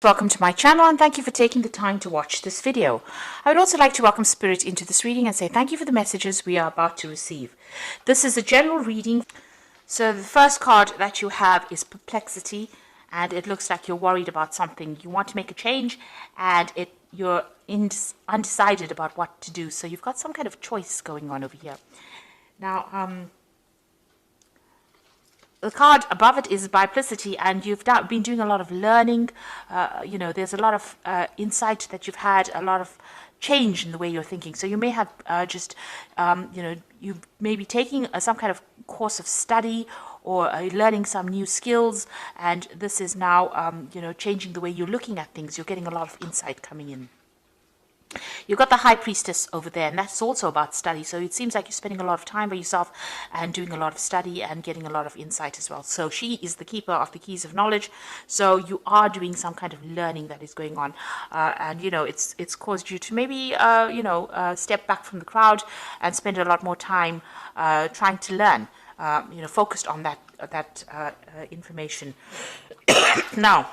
Welcome to my channel and thank you for taking the time to watch this video. I would also like to welcome Spirit into this reading and say thank you for the messages we are about to receive. This is a general reading. So the first card that you have is Perplexity, and it looks like you're worried about something. You want to make a change and you're undecided about what to do. So you've got some kind of choice going on over here. Now, the card above it is Biplicity, and you've been doing a lot of learning. There's a lot of insight that you've had, a lot of change in the way you're thinking. So you may have you may be taking some kind of course of study or learning some new skills, and this is now, changing the way you're looking at things. You're getting a lot of insight coming in. You've got the High Priestess over there, and that's also about study. So it seems like you're spending a lot of time by yourself and doing a lot of study and getting a lot of insight as well. So she is the keeper of the keys of knowledge. So you are doing some kind of learning that is going on. It's caused you to maybe, step back from the crowd and spend a lot more time trying to learn, focused on that information. Now,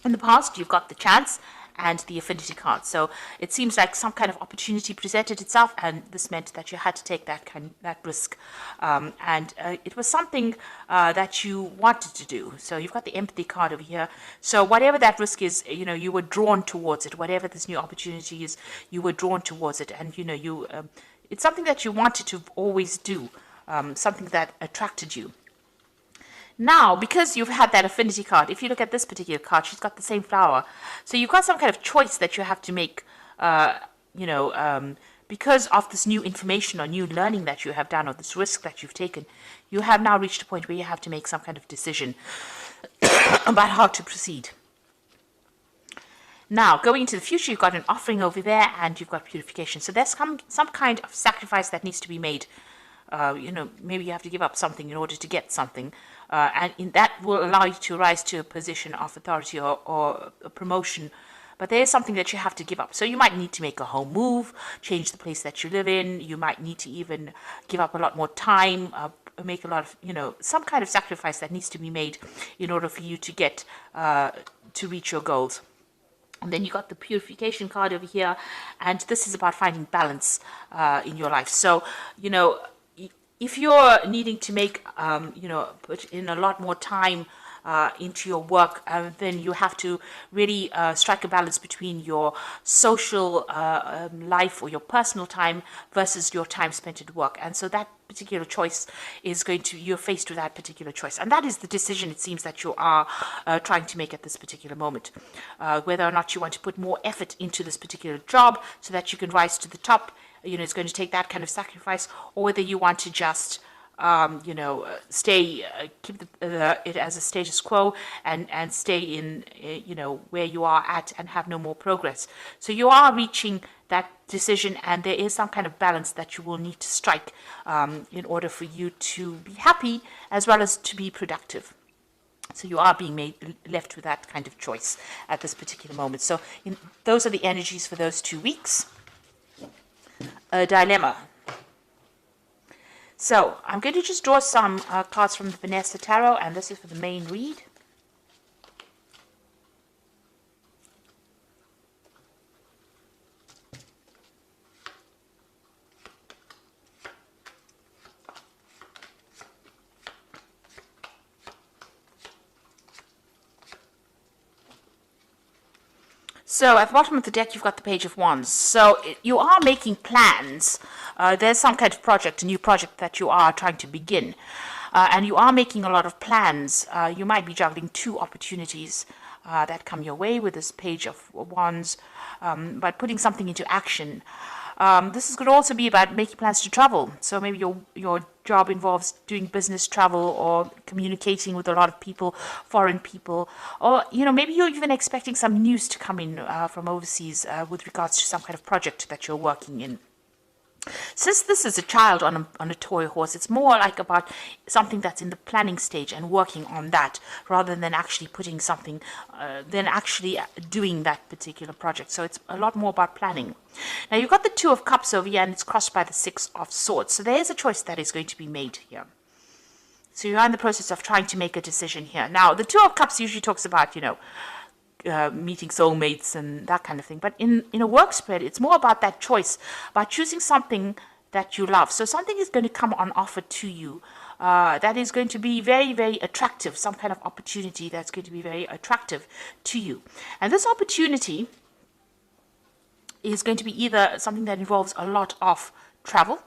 in the past, you've got the Chance and the Affinity card. So it seems like some kind of opportunity presented itself, and this meant that you had to take that risk. It was something that you wanted to do. So you've got the Empathy card over here. So whatever that risk is, you were drawn towards it. Whatever this new opportunity is, you were drawn towards it. And, it's something that you wanted to always do, something that attracted you. Now, because you've had that Affinity card, if you look at this particular card, she's got the same flower. So you've got some kind of choice that you have to make, because of this new information or new learning that you have done, or this risk that you've taken. You have now reached a point where you have to make some kind of decision about how to proceed. Now, going into the future, you've got an Offering over there, and you've got Purification. So there's some kind of sacrifice that needs to be made. Maybe you have to give up something in order to get something. That will allow you to rise to a position of authority or a promotion. But there is something that you have to give up. So you might need to make a home move, change the place that you live in. You might need to even give up a lot more time, make a lot of, some kind of sacrifice that needs to be made in order for you to get, to reach your goals. And then you got the Purification card over here. And this is about finding balance in your life. So, if you're needing to make, put in a lot more time into your work, then you have to really strike a balance between your social life or your personal time versus your time spent at work. And so that particular choice is you're faced with that particular choice. And that is the decision, it seems, that you are trying to make at this particular moment. Whether or not you want to put more effort into this particular job so that you can rise to the top. It's going to take that kind of sacrifice, or whether you want to just, keep it as a status quo and stay in, where you are at and have no more progress. So you are reaching that decision, and there is some kind of balance that you will need to strike in order for you to be happy as well as to be productive. So you are being left with that kind of choice at this particular moment. So those are the energies for those 2 weeks. A dilemma. So I'm going to just draw some cards from the Vanessa Tarot, and this is for the main read. So at the bottom of the deck, you've got the Page of Wands. So you are making plans. There's some kind of project, a new project that you are trying to begin. And you are making a lot of plans. You might be juggling 2 opportunities that come your way with this Page of Wands, but putting something into action. This could also be about making plans to travel. So maybe your job involves doing business travel or communicating with a lot of people, foreign people, or maybe you're even expecting some news to come in from overseas with regards to some kind of project that you're working in. Since this is a child on a toy horse, it's more like about something that's in the planning stage and working on that, rather than actually putting something, doing that particular project. So it's a lot more about planning. Now you've got the Two of Cups over here, and it's crossed by the Six of Swords. So there is a choice that is going to be made here. So you're in the process of trying to make a decision here. Now the Two of Cups usually talks about, meeting soulmates and that kind of thing. But in a work spread, it's more about that choice, about choosing something that you love. So something is going to come on offer to you that is going to be very, very attractive, some kind of opportunity that's going to be very attractive to you. And this opportunity is going to be either something that involves a lot of travel,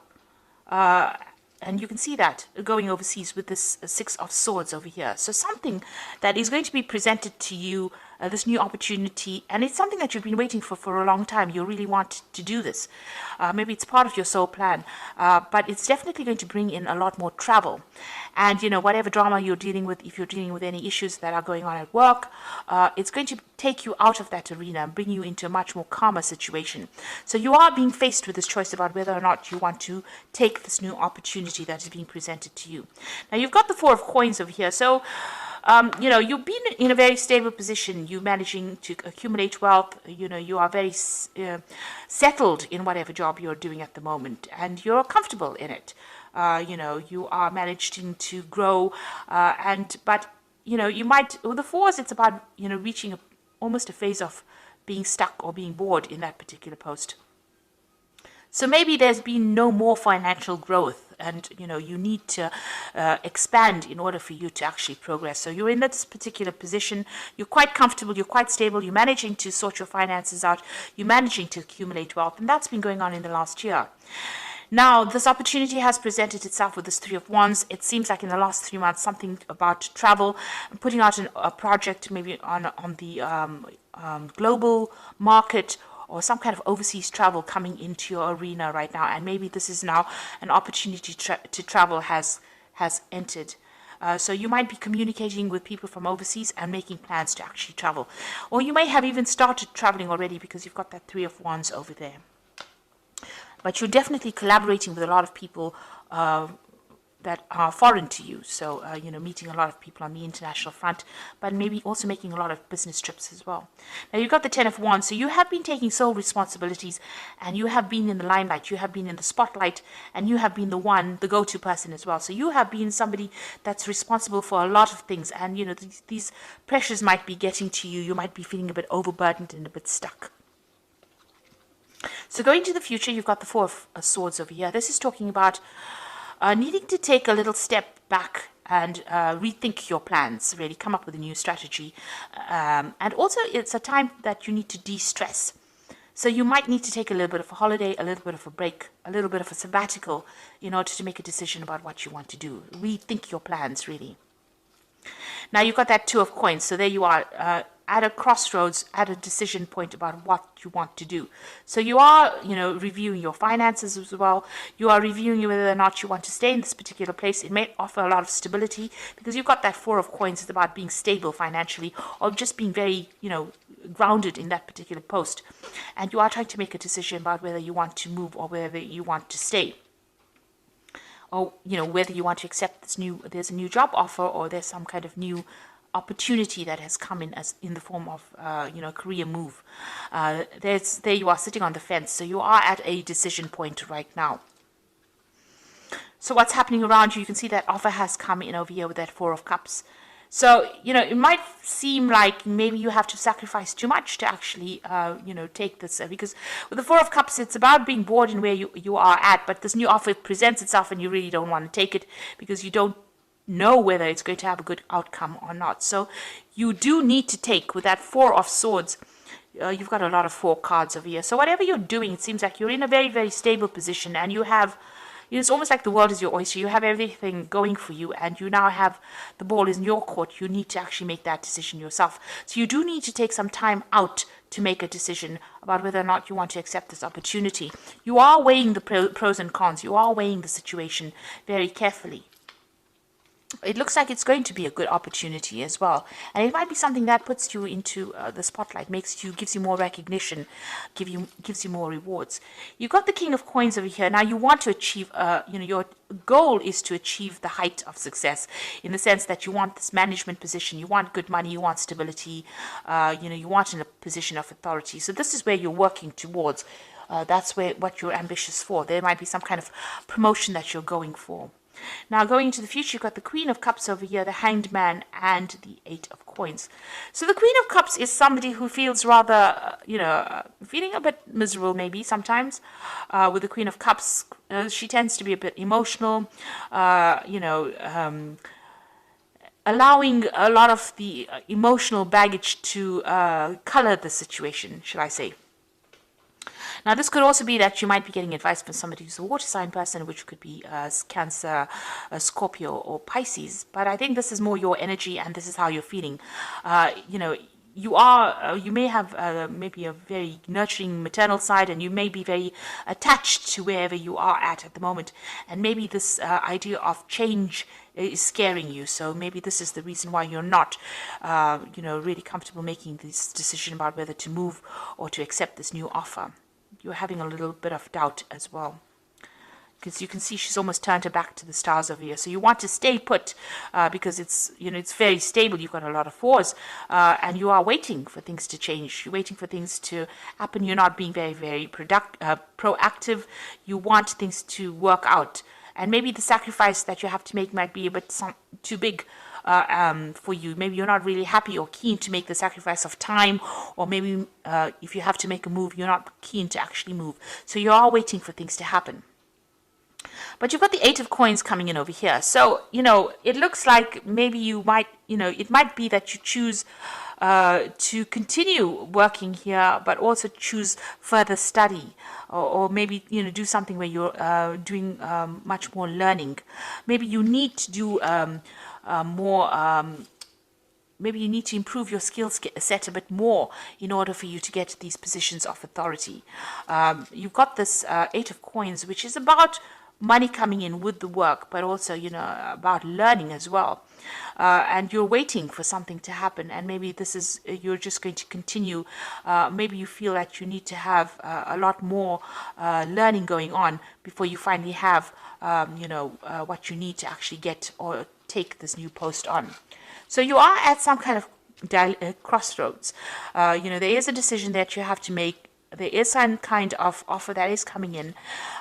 and you can see that going overseas with this Six of Swords over here. So something that is going to be presented to you, this new opportunity, and it's something that you've been waiting for a long time. You really want to do this. Maybe it's part of your soul plan, but it's definitely going to bring in a lot more travel. And, you know, whatever drama you're dealing with, if you're dealing with any issues that are going on at work, it's going to take you out of that arena and bring you into a much more calmer situation. So you are being faced with this choice about whether or not you want to take this new opportunity that is being presented to you. Now, you've got the Four of Coins over here. So, you know, you've been in a very stable position. You're managing to accumulate wealth. You know, you are very settled in whatever job you're doing at the moment, and you're comfortable in it. You know, you are managing to grow, but, you know, you might, with the Fours, it's about, you know, reaching almost a phase of being stuck or being bored in that particular post. So maybe there's been no more financial growth, and, you know, you need to expand in order for you to actually progress. So you're in this particular position, you're quite comfortable, you're quite stable, you're managing to sort your finances out, you're managing to accumulate wealth, and that's been going on in the last year. Now, this opportunity has presented itself with this Three of Wands. It seems like in the last 3 months, something about travel, putting out a project maybe on the global market, or some kind of overseas travel coming into your arena right now. And maybe this is now an opportunity to travel has entered. So you might be communicating with people from overseas and making plans to actually travel. Or you may have even started traveling already because you've got that Three of Wands over there. But you're definitely collaborating with a lot of people that are foreign to you. So, you know, meeting a lot of people on the international front, but maybe also making a lot of business trips as well. Now, you've got the Ten of Wands. So you have been taking sole responsibilities, and you have been in the limelight. You have been in the spotlight, and you have been the go-to person as well. So you have been somebody that's responsible for a lot of things. And, you know, these pressures might be getting to you. You might be feeling a bit overburdened and a bit stuck. So going to the future, you've got the Four of Swords over here. This is talking about needing to take a little step back and rethink your plans, really come up with a new strategy. And also, it's a time that you need to de-stress. So you might need to take a little bit of a holiday, a little bit of a break, a little bit of a sabbatical in order to make a decision about what you want to do. Rethink your plans, really. Now, you've got that Two of Coins. So there you are, at a crossroads, at a decision point about what you want to do. So you are, you know, reviewing your finances as well. You are reviewing whether or not you want to stay in this particular place. It may offer a lot of stability because you've got that Four of Coins. It's about being stable financially, or just being very, you know, grounded in that particular post. And you are trying to make a decision about whether you want to move or whether you want to stay. Or, you know, whether you want to accept there's a new job offer, or there's some kind of new opportunity that has come in the form of, you know, a career move. There you are sitting on the fence. So you are at a decision point right now. So what's happening around you? You can see that offer has come in over here with that Four of Cups. So, you know, it might seem like maybe you have to sacrifice too much to actually, you know, take this. Because with the Four of Cups, it's about being bored in where you are at. But this new offer presents itself and you really don't want to take it because you don't know whether it's going to have a good outcome or not. So you do need to take, with that Four of Swords, you've got a lot of 4 cards over here. So whatever you're doing, it seems like you're in a very, very stable position, and you have, you know, it's almost like the world is your oyster. You have everything going for you, and you now have the ball is in your court. You need to actually make that decision yourself. So you do need to take some time out to make a decision about whether or not you want to accept this opportunity. You are weighing the pros and cons. You are weighing the situation very carefully. It looks like it's going to be a good opportunity as well, and it might be something that puts you into the spotlight, gives you more recognition, gives you more rewards. You've got the King of Coins over here. Now you want to achieve, you know, your goal is to achieve the height of success, in the sense that you want this management position, you want good money, you want stability, you know, you want in a position of authority. So this is where you're working towards. That's what you're ambitious for. There might be some kind of promotion that you're going for. Now, going into the future, you've got the Queen of Cups over here, the Hanged Man, and the Eight of Coins. So the Queen of Cups is somebody who feels rather, feeling a bit miserable maybe sometimes. With the Queen of Cups, she tends to be a bit emotional, allowing a lot of the emotional baggage to color the situation, shall I say. Now, this could also be that you might be getting advice from somebody who's a water sign person, which could be Cancer, Scorpio, or Pisces. But I think this is more your energy, and this is how you're feeling. You may have maybe a very nurturing maternal side, and you may be very attached to wherever you are at the moment. And maybe this idea of change is scaring you. So maybe this is the reason why you're not, really comfortable making this decision about whether to move or to accept this new offer. You're having a little bit of doubt as well, because you can see she's almost turned her back to the stars over here. So you want to stay put because it's very stable. You've got a lot of fours, and you are waiting for things to change. You're waiting for things to happen. You're not being very, very proactive. You want things to work out, and maybe the sacrifice that you have to make might be a bit too big for you. Maybe you're not really happy or keen to make the sacrifice of time, or maybe if you have to make a move, you're not keen to actually move. So you are waiting for things to happen. But you've got the Eight of Coins coming in over here. So, it looks like maybe you might, it might be that you choose to continue working here, but also choose further study, or maybe, do something where you're doing much more learning. Maybe you need to do maybe you need to improve your skill set a bit more in order for you to get these positions of authority. You've got this Eight of Coins, which is about money coming in with the work, but also, about learning as well. And you're waiting for something to happen, and maybe you're just going to continue. Maybe you feel that you need to have a lot more learning going on before you finally have, what you need to actually get or take this new post on. So you are at some kind of crossroads. There is a decision that you have to make. There is some kind of offer that is coming in.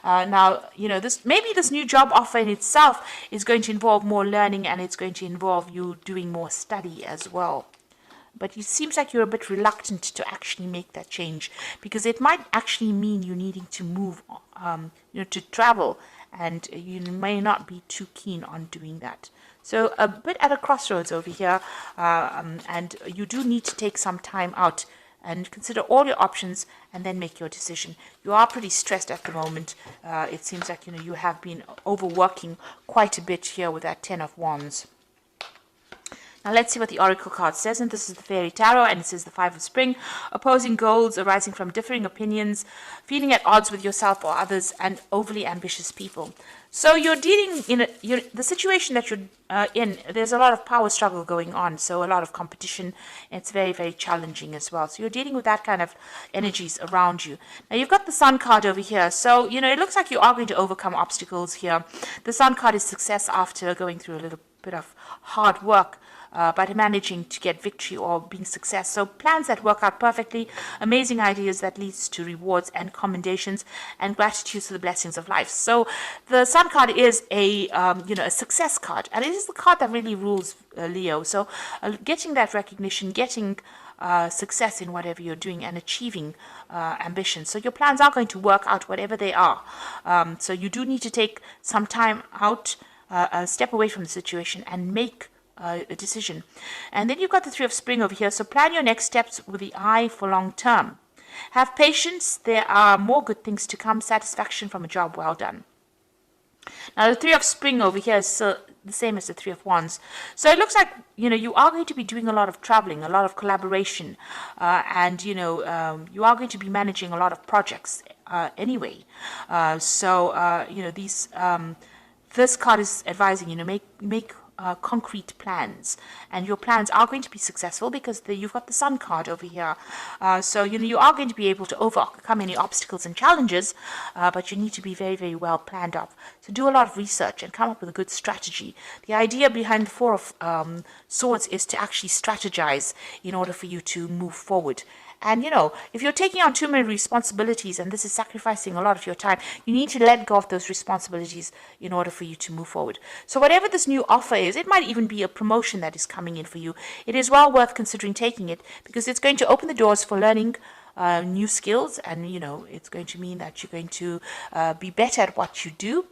Now, this new job offer in itself is going to involve more learning, and it's going to involve you doing more study as well. But it seems like you're a bit reluctant to actually make that change, because it might actually mean you needing to move, to travel, and you may not be too keen on doing that. So a bit at a crossroads over here, and you do need to take some time out and consider all your options and then make your decision. You are pretty stressed at the moment. It seems like, you have been overworking quite a bit here with that Ten of Wands. Now let's see what the Oracle card says, and this is the Fairy Tarot, and it says the Five of Spring, opposing goals arising from differing opinions, feeling at odds with yourself or others, and overly ambitious people. So you're dealing the situation that you're in. There's a lot of power struggle going on, so a lot of competition. It's very, very challenging as well. So you're dealing with that kind of energies around you. Now you've got the Sun card over here. So, it looks like you are going to overcome obstacles here. The Sun card is success after going through a little bit of hard work. But managing to get victory or being success. So plans that work out perfectly, amazing ideas that leads to rewards and commendations, and gratitude for the blessings of life. So the Sun card is a success card, and it is the card that really rules Leo. So getting that recognition, getting success in whatever you're doing, and achieving ambition. So your plans are going to work out whatever they are. So you do need to take some time out, step away from the situation, and make a decision. And then you've got the Three of Spring over here. So plan your next steps with the eye for long term. Have patience. There are more good things to come. Satisfaction from a job well done. Now the Three of Spring over here is the same as the Three of Wands. So it looks like, you are going to be doing a lot of traveling, a lot of collaboration, and, you are going to be managing a lot of projects anyway. This card is advising, make concrete plans, and your plans are going to be successful because you've got the Sun card over here. So you are going to be able to overcome any obstacles and challenges, but you need to be very, very well planned up. So do a lot of research and come up with a good strategy. The idea behind the Four of Swords is to actually strategize in order for you to move forward. And, if you're taking on too many responsibilities and this is sacrificing a lot of your time, you need to let go of those responsibilities in order for you to move forward. So whatever this new offer is, it might even be a promotion that is coming in for you. It is well worth considering taking it, because it's going to open the doors for learning new skills, and it's going to mean that you're going to be better at what you do.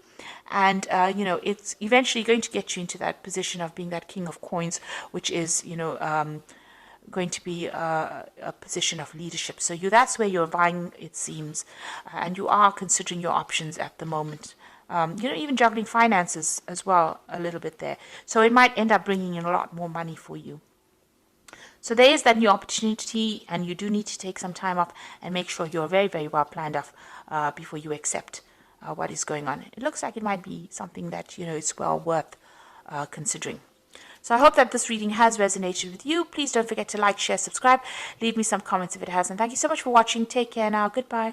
And it's eventually going to get you into that position of being that king of coins, which is going to be a position of leadership. So that's where you're vying, it seems, and you are considering your options at the moment. Even juggling finances as well a little bit there. So it might end up bringing in a lot more money for you. So there is that new opportunity, and you do need to take some time off and make sure you're very, very well planned off before you accept what is going on. It looks like it might be something that, is well worth considering. So I hope that this reading has resonated with you. Please don't forget to like, share, subscribe. Leave me some comments if it has. And thank you so much for watching. Take care now. Goodbye.